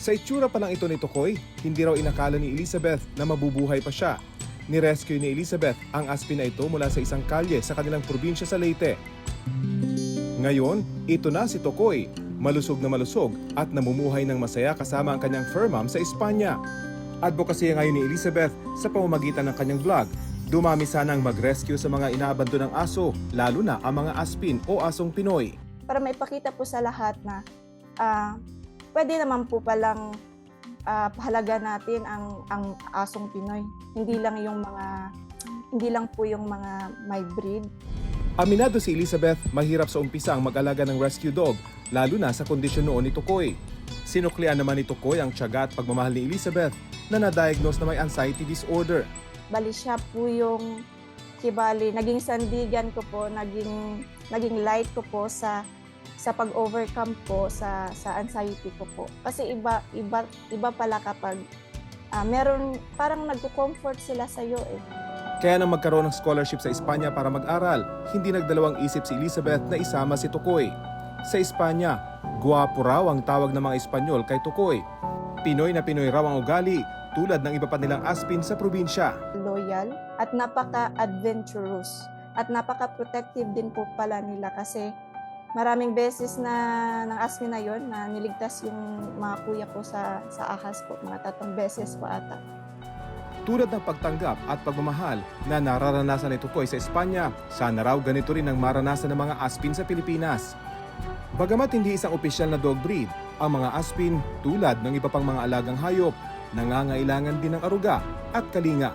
Sa itsura pa lang ito ni Tokoy, hindi raw inakala ni Elizabeth na mabubuhay pa siya. Nirescue ni Elizabeth ang aspin na ito mula sa isang kalye sa kanilang probinsya sa Leyte. Ngayon, ito na si Tokoy, malusog na malusog at namumuhay ng masaya kasama ang kanyang fur mom sa Espanya. Advokasya ngayon ni Elizabeth sa pamamagitan ng kanyang vlog. Dumami sanang mag-rescue sa mga inaabandonang aso, lalo na ang mga aspin o asong Pinoy. Para maipakita po sa lahat na pwede naman po palang pahalaga natin ang asong Pinoy. Hindi lang po yung mga may breed. Aminado si Elizabeth, mahirap sa umpisa ang mag-alaga ng rescue dog, lalo na sa kondisyon noon ni Tokoy. Sinuklian naman ni Tokoy ang tiyaga at pagmamahal ni Elizabeth na na-diagnose na may anxiety disorder. Bali siya po yung naging sandigan ko po, naging light ko po sa pag-overcome po sa anxiety ko po. Kasi iba pala kapag meron, parang nagko-comfort sila sa iyo eh. Kaya nang magkaroon ng scholarship sa Espanya para mag-aral, hindi nagdalawang isip si Elizabeth na isama si Tokoy. Sa Espanya, guwapo raw ang tawag ng mga Espanyol kay Tokoy. Pinoy na Pinoy raw ang ugali, tulad ng iba pa nilang aspin sa probinsya. Loyal at napaka-adventurous at napaka-protective din po pala nila kasi maraming beses na ng aspin na yon na niligtas yung mga kuya ko sa ahas po, mga 3 beses po ata. Tulad ng pagtanggap at pagmamahal na nararanasan ni Tokoy sa Espanya, sana raw ganito rin ang maranasan ng mga aspin sa Pilipinas. Bagamat hindi isang opisyal na dog breed, ang mga aspin tulad ng iba pang mga alagang hayop, nangangailangan din ng aruga at kalinga.